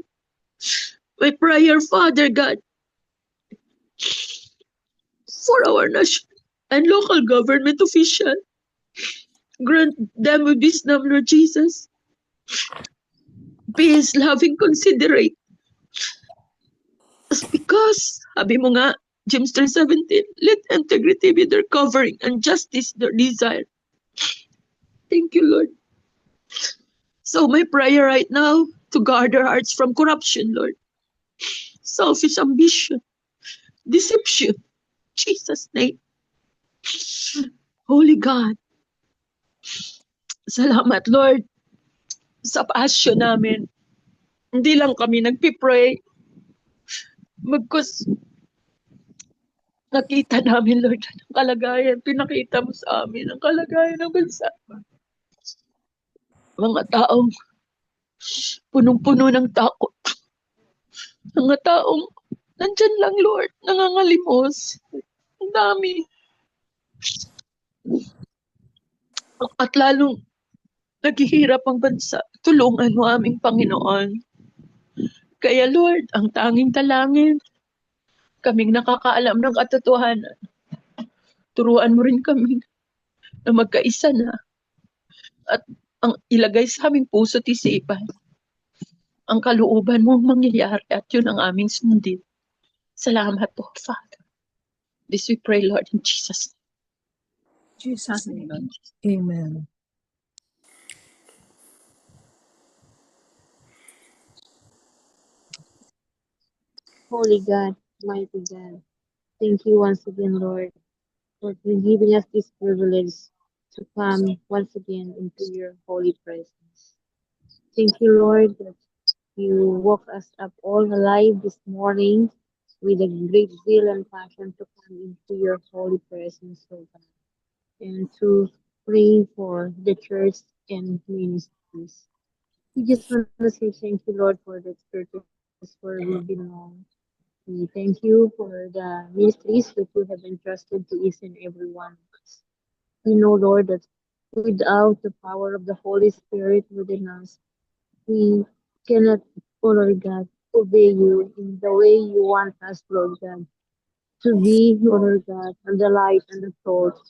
my prayer, Father God, for our national and local government official, grant them wisdom, Lord Jesus, peace, loving, considerate. Because, sabi mo nga, James 3:17, let integrity be their covering and justice their desire. Thank you, Lord. So my prayer right now, to guard our hearts from corruption, Lord, selfish ambition, deception, Jesus' name. Holy God, salamat, Lord, sa passion namin. Hindi lang kami nagpipray, magkus nakita namin, Lord, ang kalagayan, pinakita mo sa amin ang kalagayan ng bansa. Mga taong punong-puno ng takot. Mga taong nandyan lang, Lord, nangangalimos. Ang dami. At lalong naghihirap ang bansa. Tulungan mo aming Panginoon. Kaya, Lord, ang tanging talangin, kaming nakakaalam ng katotohanan. Turuan mo rin kami na magkaisa na at ang ilagay sa aming puso't isipan ang kalooban mong mangyayari at yun ang aming sundin. Salamat po, Father. This we pray, Lord, in Jesus' name. Jesus' name. Amen. Holy God, mighty God, thank you once again, Lord, for giving us this privilege to come once again into your holy presence. Thank you, Lord, that you woke us up all alive this morning with a great zeal and passion to come into your holy presence, Lord God, and to pray for the church and ministries. We just want to say thank you, Lord, for the churches where we belong. We thank you for the ministries that you have entrusted to each and every one of us. We know, Lord, that without the power of the Holy Spirit within us, we cannot, oh Lord God, obey you in the way you want us, Lord God, to be, oh Lord God, and the light and the salt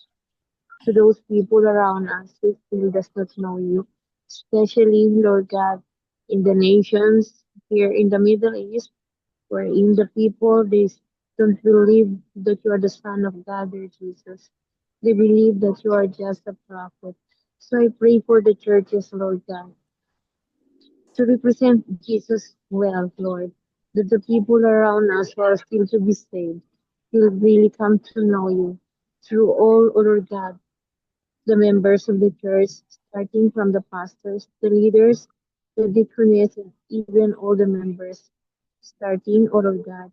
to those people around us who still does not know you, especially, Lord God, in the nations here in the Middle East, wherein the people they don't believe that you are the Son of God, dear Jesus. They believe that you are just a prophet. So I pray for the churches, Lord God, to represent Jesus well, Lord, that the people around us who are still to be saved will really come to know you through all, oh Lord God, the members of the church, starting from the pastors, the leaders, the deaconess, and even all the members, starting, oh Lord God,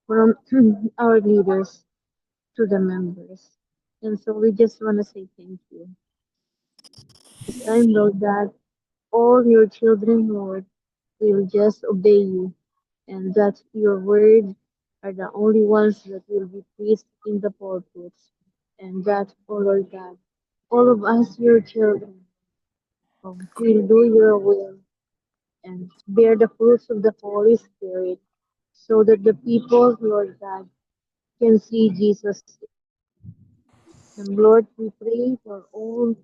from our leaders to the members. And so we just want to say thank you. This time, Lord God, all your children, Lord, will just obey you, and that your words are the only ones that will be preached in the pulpits. And that, oh Lord God, all of us, your children, will do your will and bear the fruits of the Holy Spirit so that the people, Lord God, can see Jesus. And Lord, we pray for all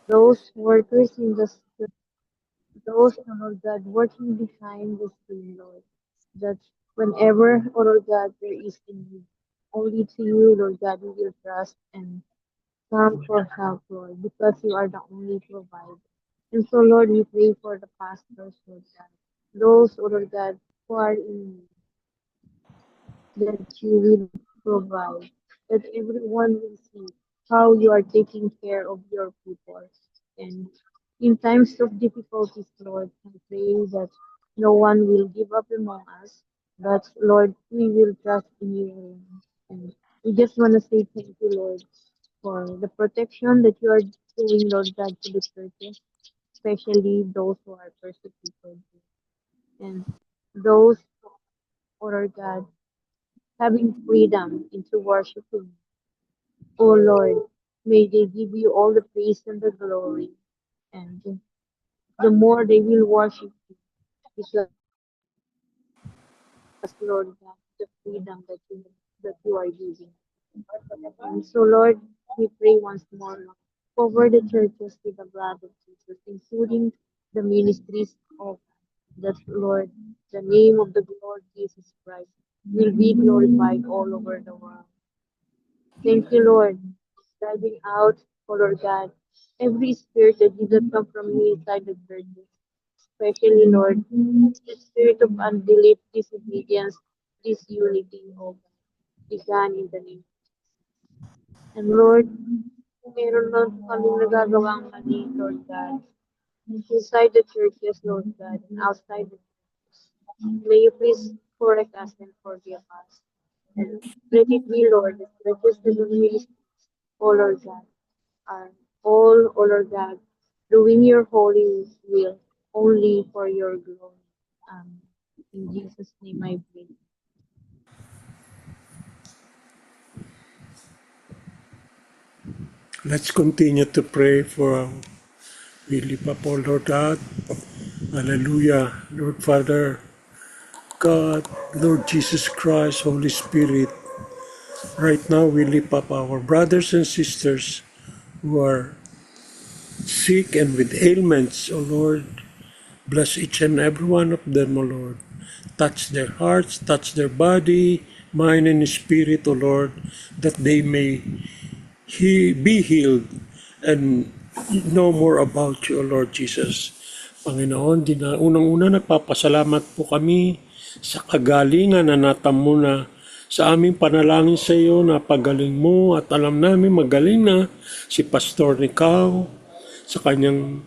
those workers in the street, those, oh Lord God, working behind the scene, Lord, that whenever, oh Lord God, there is a need, only to you, Lord God, we will trust and come for help, Lord, because you are the only provider. And so, Lord, we pray for the pastors, Lord God, those, oh Lord God, who are in need, that you will provide, that everyone will see how you are taking care of your people. And in times of difficulties, Lord, I pray that no one will give up among us, but Lord, we will trust in you alone. And we just want to say thank you, Lord, for the protection that you are doing, Lord God, to the churches, especially those who are persecuted and those, oh Lord God, having freedom into worshiping. Oh Lord, May they give you all the praise and the glory. And the more they will worship you, because, Lord God, the freedom that you are giving. And so, Lord, we pray once more, Lord, cover the churches with the blood of Jesus, including the ministries of that, Lord, the name of the Lord Jesus Christ will be glorified all over the world. Thank you, Lord, driving out, oh Lord God, every spirit that did not come from you inside the churches, especially, Lord, the spirit of unbelief, disobedience, disunity, oh God, began in the name. And Lord, kung meron lang kami nagagawang mali, Lord God, inside the churches, Lord God, and outside the churches, may you please correct us and forgive us. And let it be, Lord, that the churches and ministries, oh Lord God, are all, oh Lord God, doing your holy will only for your glory. In Jesus' name I pray. Let's continue to pray for we lift up, oh Lord God. Hallelujah. Lord Father, God, Lord Jesus Christ, Holy Spirit. Right now we lift up our brothers and sisters who are sick and with ailments, oh Lord. Bless each and every one of them, O Lord. Touch their hearts, touch their body, mind, and spirit, O Lord, that they may be healed and know more about you, O Lord Jesus. Panginoon, unang-una nagpapasalamat po kami sa kagalingan na natamo na sa aming panalangin sa iyo na pagaling mo at alam namin magaling na si Pastor Nicao sa kanyang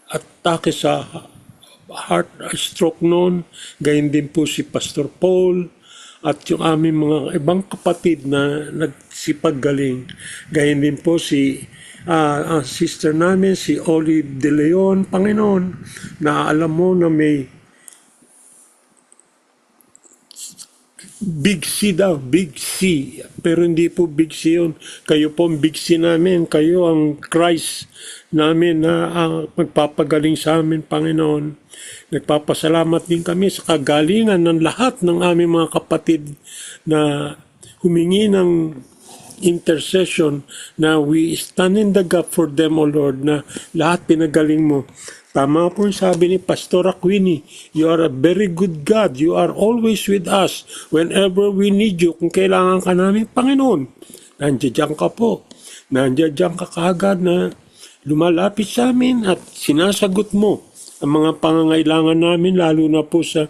atake sa heart stroke noon, gayon din po si Pastor Paul at yung aming mga ibang kapatid na nagsipaggaling. Gayon din po si sister namin, si Olive De Leon, Panginoon, na alam mo na may Big C daw, Big C. Pero hindi po Big C yun. Kayo po ang Big C namin. Kayo ang Christ namin na magpapagaling sa amin, Panginoon. Nagpapasalamat din kami sa kagalingan ng lahat ng aming mga kapatid na humingi ng intercession na we stand in the gap for them, O Lord, na lahat pinagaling mo. Tama po yung sabi ni Pastor Aquini, you are a very good God. You are always with us whenever we need you. Kung kailangan ka namin, Panginoon, nandiyan ka po. Nandiyan ka kaagad na lumalapit sa amin at sinasagot mo ang mga pangangailangan namin, lalo na po sa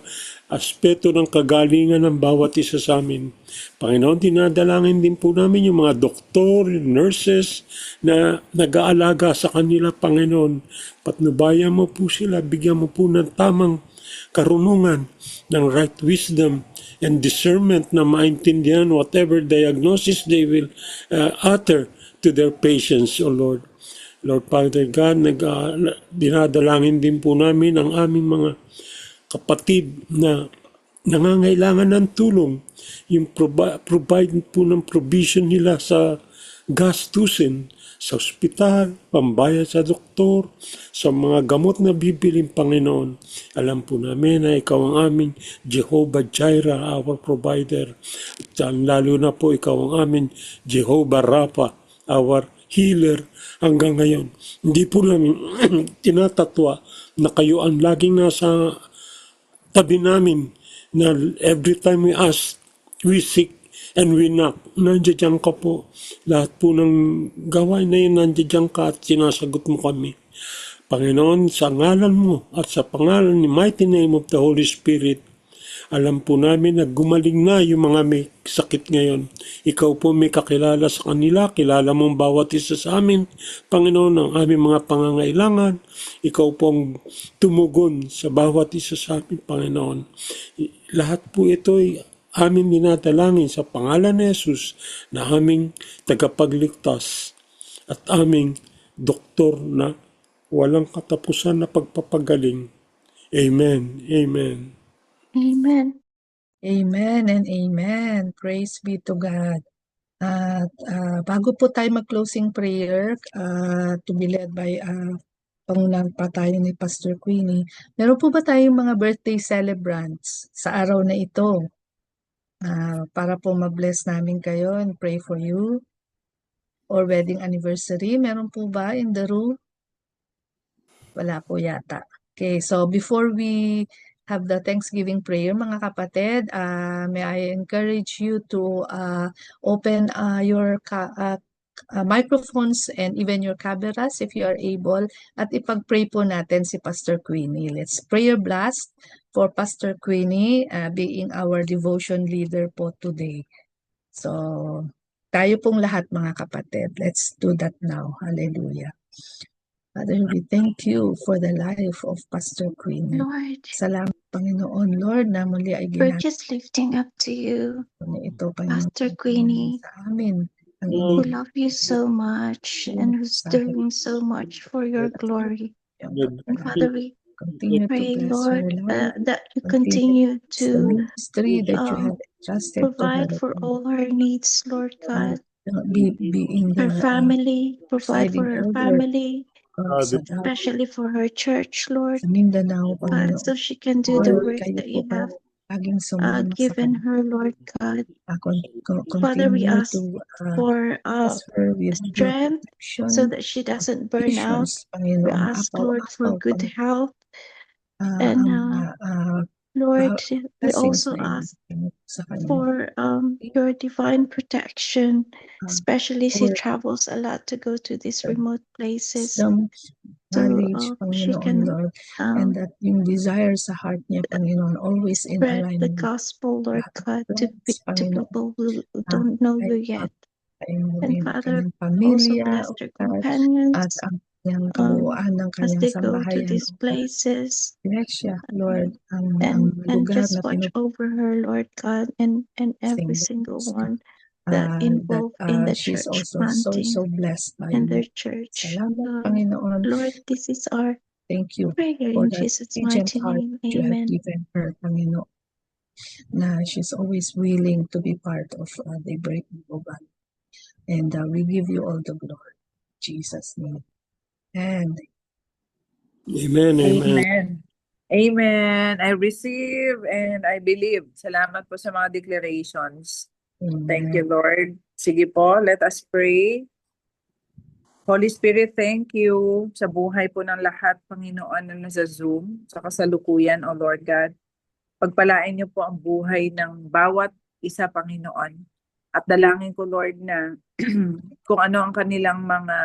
aspeto ng kagalingan ng bawat isa sa amin. Panginoon, dinadalangin din po namin yung mga doktor, nurses na nag-aalaga sa kanila, Panginoon. Patnubayan mo po sila, bigyan mo po ng tamang karunungan, ng right wisdom and discernment na maintindihan whatever diagnosis they will utter to their patients, O Lord. Lord Father God, dinadalangin din po namin ang aming mga kapatid na nangangailangan ng tulong, yung provide po ng provision nila sa gastusin, sa ospital, pambayad sa doktor, sa mga gamot na bibiling, Panginoon. Alam po namin na ikaw ang aming Jehovah Jireh, our provider. At lalo na po ikaw ang aming Jehovah Rapha, our healer hanggang ngayon. Hindi po namin tinatatwa na kayo ang laging nasa tabi namin na every time we ask, we seek, and we knock. Nandiyan ka po. Lahat po ng gawain na yun, nandiyan ka at sinasagot mo kami. Panginoon, sa ngalan mo at sa pangalan ni mighty name of the Holy Spirit, alam po namin na gumaling na yung mga may sakit ngayon. Ikaw po may kakilala sa kanila, kilala mo ang bawat isa sa amin. Panginoon, ang aming mga pangangailangan, ikaw po ang tumugon sa bawat isa sa amin, Panginoon. Lahat po ito ay amin dinadalangin sa pangalan ni Jesus na aming tagapagligtas at aming doktor na walang katapusan na pagpapagaling. Amen. Amen. Amen. Amen and amen. Praise be to God. At bago po tayo mag-closing prayer, to be led by pangunang patayo ni Pastor Queenie, meron po ba tayong mga birthday celebrants sa araw na ito? Para po ma-bless namin kayo and pray for you. Or wedding anniversary, meron po ba in the room? Wala po yata. Okay, so before we have the Thanksgiving prayer, mga kapatid, may I encourage you to open your microphones and even your cameras if you are able, at ipag-pray po natin si Pastor Queenie. Let's prayer blast for Pastor Queenie being our devotion leader po today. So, tayo pong lahat mga kapatid, let's do that now. Hallelujah. Father, we thank you for the life of Pastor Queenie. Lord, Salamat, Panginoon, Lord, na muli ay we're ginagawa just lifting up to you, niyo ito, Panginoon, Pastor Queenie, sa amin. Ang who inyong love you so much and who's doing so much for your glory. And Father, we continue to pray, bless Lord, her, Lord. that you continue The to ministry that you have entrusted to her, provide for all her needs, Lord God. being Her the family, provide for presiding her elder family, sa especially for her church, Lord, Mindanao, God, Panginoon. so she can do the Lord, work kayo that po you have laging sumama sa given kanya. her, Lord God. Father, we Continue ask to for bless her with your strength protection, so that she doesn't burn out. visions, We Panginoon, ask, Lord, for maapaw-apaw, good health. ang And Lord, we blessings also na ask inyo sa kanya. for your divine protection, especially she Lord, travels a lot to go to these remote places. wisdom, So knowledge, she Panginoon, can Lord, and that yung desire sa heart niya, Panginoon, always in spread the alignment. gospel, Lord God, to Panginoon, people who don't know you yet. And din Father, kanyang also pamilya, bless their at companions ang kanyang kabuuan ng as kanyang they go to sambahayan these places. Iglesia, Lord, ang And lugar just na watch over her, Lord God, and every single one that involved in the she's church also so planting blessed by and you. their church. Salamat, Panginoon. Lord, this is our Thank you prayer for in that Jesus' agent mighty heart name. that you have Amen. given her, Panginoon, na she's always willing to be part of the breaking of God. And we give you all the glory. In Jesus' name. And Amen, amen. Amen. Amen. I receive and I believe. Salamat po sa mga declarations. Thank you, Lord. Sige po, let us pray. Holy Spirit, thank you sa buhay po ng lahat, Panginoon, na nasa Zoom, sa kasalukuyan, O Lord God. Pagpalain niyo po ang buhay ng bawat isa, Panginoon. At dalangin ko, Lord, na kung ano ang kanilang mga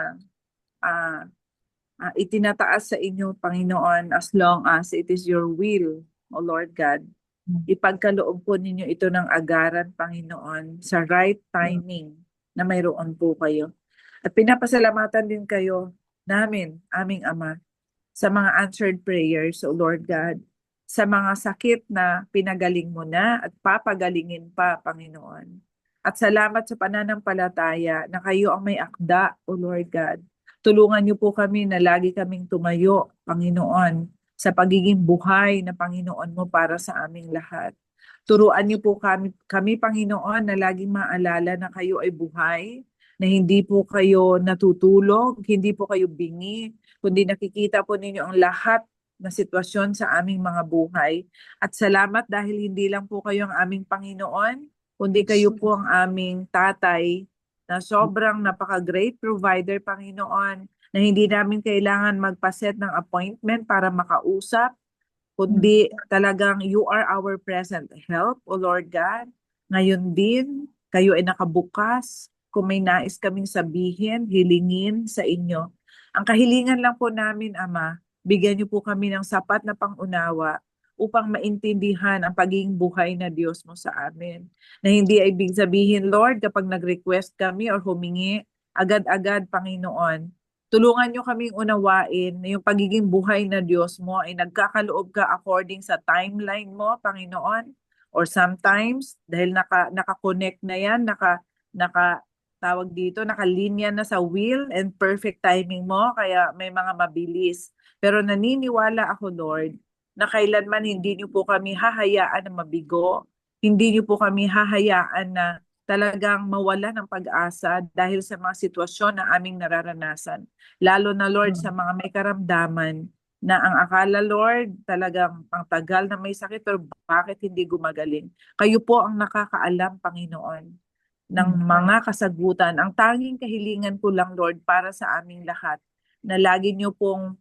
itinataas sa inyo, Panginoon, as long as it is your will, O Lord God. Ipagkaloob po ninyo ito ng agaran, Panginoon, sa right timing na mayroon po kayo. At pinapasalamatan din kayo namin, aming Ama, sa mga answered prayers, O Lord God, sa mga sakit na pinagaling mo na at papagalingin pa, Panginoon. At salamat sa pananampalataya na kayo ang may akda, O Lord God. Tulungan niyo po kami na lagi kaming tumayo, Panginoon, sa pagiging buhay na Panginoon mo para sa aming lahat. Turuan niyo po kami Panginoon, na laging maalala na kayo ay buhay, na hindi po kayo natutulog, hindi po kayo bingi, kundi nakikita po ninyo ang lahat na sitwasyon sa aming mga buhay. At salamat dahil hindi lang po kayo ang aming Panginoon, kundi kayo po ang aming tatay na sobrang napaka-great provider, Panginoon, na hindi namin kailangan magpaset ng appointment para makausap, kundi talagang you are our present help, O Lord God. Ngayon din, kayo ay nakabukas kung may nais kaming sabihin, hilingin sa inyo. Ang kahilingan lang po namin, Ama, bigyan niyo po kami ng sapat na pangunawa upang maintindihan ang pagiging buhay na Diyos mo sa amin. Na hindi ay ibig sabihin, Lord, kapag nag-request kami or humingi, agad-agad, Panginoon, tulungan niyo kaming unawain na yung pagiging buhay na Diyos mo ay nagkakaloob ka according sa timeline mo, Panginoon. Or sometimes, dahil naka-connect na yan, tawag dito, nakalinya na sa will and perfect timing mo, kaya may mga mabilis. Pero naniniwala ako, Lord, na kailanman hindi niyo po kami hahayaan na mabigo, hindi niyo po kami hahayaan na talagang mawala ng pag-asa dahil sa mga sitwasyon na aming nararanasan. Lalo na Lord sa mga may karamdaman na ang akala Lord talagang ang tagal na may sakit or bakit hindi gumagaling. Kayo po ang nakakaalam, Panginoon, ng mga kasagutan. Ang tanging kahilingan ko lang Lord para sa aming lahat na lagi niyo pong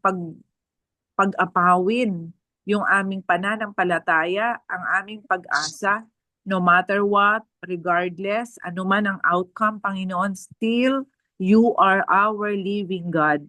pag-apawin yung aming pananampalataya, ang aming pag-asa, no matter what, regardless, anuman ang outcome, Panginoon, still, you are our living God.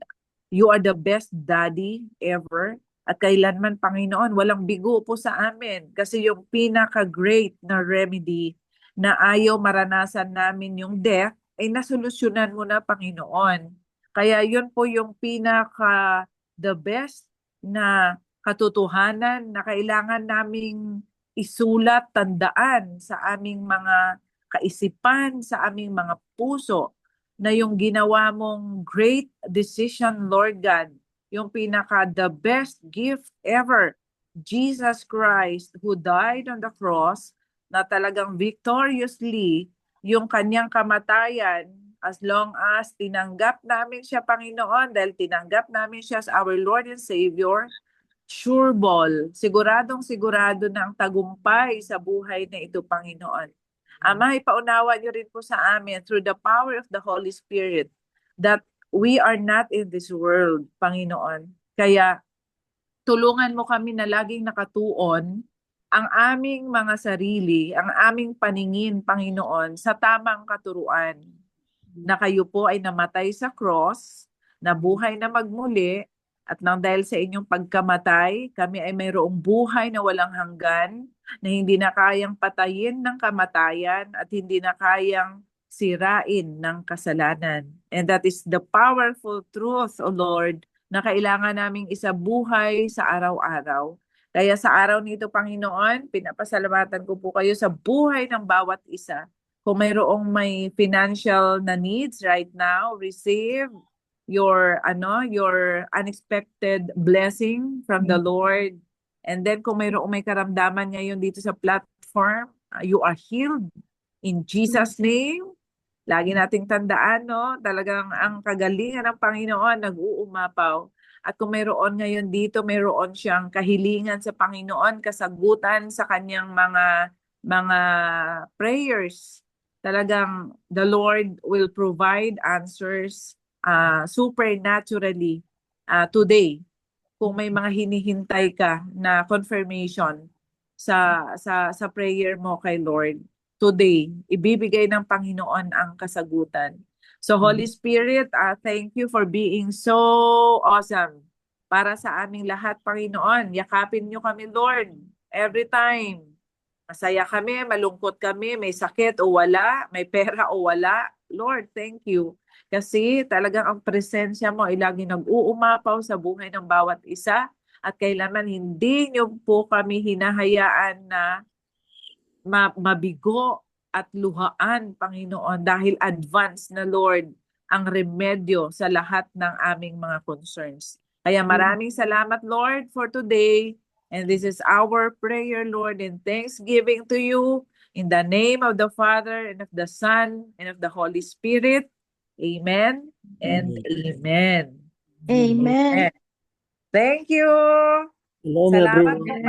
You are the best daddy ever. At kailanman, Panginoon, walang bigo po sa amin. Kasi yung pinaka-great na remedy na ayaw maranasan namin yung death, ay nasolusyonan mo na, Panginoon. Kaya yun po yung pinaka-the best na katotohanan na kailangan naming isulat, tandaan sa aming mga kaisipan, sa aming mga puso, na yung ginawa mong great decision, Lord God, yung the best gift ever, Jesus Christ, who died on the cross, na talagang victoriously, yung kanyang kamatayan, as long as tinanggap namin siya, Panginoon, dahil tinanggap namin siya as our Lord and Savior, sure ball, siguradong sigurado na ang tagumpay sa buhay na ito, Panginoon. Ama, ipaunawa niyo rin po sa amin through the power of the Holy Spirit that we are not in this world, Panginoon. Kaya tulungan mo kami na laging nakatuon ang aming mga sarili, ang aming paningin, Panginoon, sa tamang katuruan. Na kayo po ay namatay sa cross, nabuhay na magmuli, at nang dahil sa inyong pagkamatay, kami ay mayroong buhay na walang hanggan, na hindi na kayang patayin ng kamatayan at hindi na kayang sirain ng kasalanan. And that is the powerful truth, O Lord, na kailangan naming isabuhay sa araw-araw. Kaya sa araw nito, Panginoon, pinapasalamatan ko po kayo sa buhay ng bawat isa. Kung mayroong may financial na needs right now, receive your unexpected blessing from the Lord. And then kung mayroong may karamdaman ngayon dito sa platform, you are healed in Jesus' name. Lagi nating tandaan, no? Talagang ang kagalingan ng Panginoon nag-uumapaw. At kung mayroon ngayon dito, mayroon siyang kahilingan sa Panginoon, kasagutan sa kanyang mga prayers. Talagang the Lord will provide answers supernaturally today. Kung may mga hinihintay ka na confirmation sa prayer mo kay Lord, today, ibibigay ng Panginoon ang kasagutan. So Holy Spirit, thank you for being so awesome para sa aming lahat, Panginoon. Yakapin niyo kami, Lord, every time. Masaya kami, malungkot kami, may sakit o wala, may pera o wala. Lord, thank you. Kasi talagang ang presensya mo ay lagi nag-uumapaw sa buhay ng bawat isa at kailanman hindi niyo po kami hinahayaan na mabigo at luhaan, Panginoon, dahil advance na, Lord, ang remedyo sa lahat ng aming mga concerns. Kaya maraming salamat, Lord, for today. And this is our prayer, Lord, in thanksgiving to you. In the name of the Father, and of the Son, and of the Holy Spirit. Amen and amen. Amen. Thank you. Shalom, Salamat everyone. po.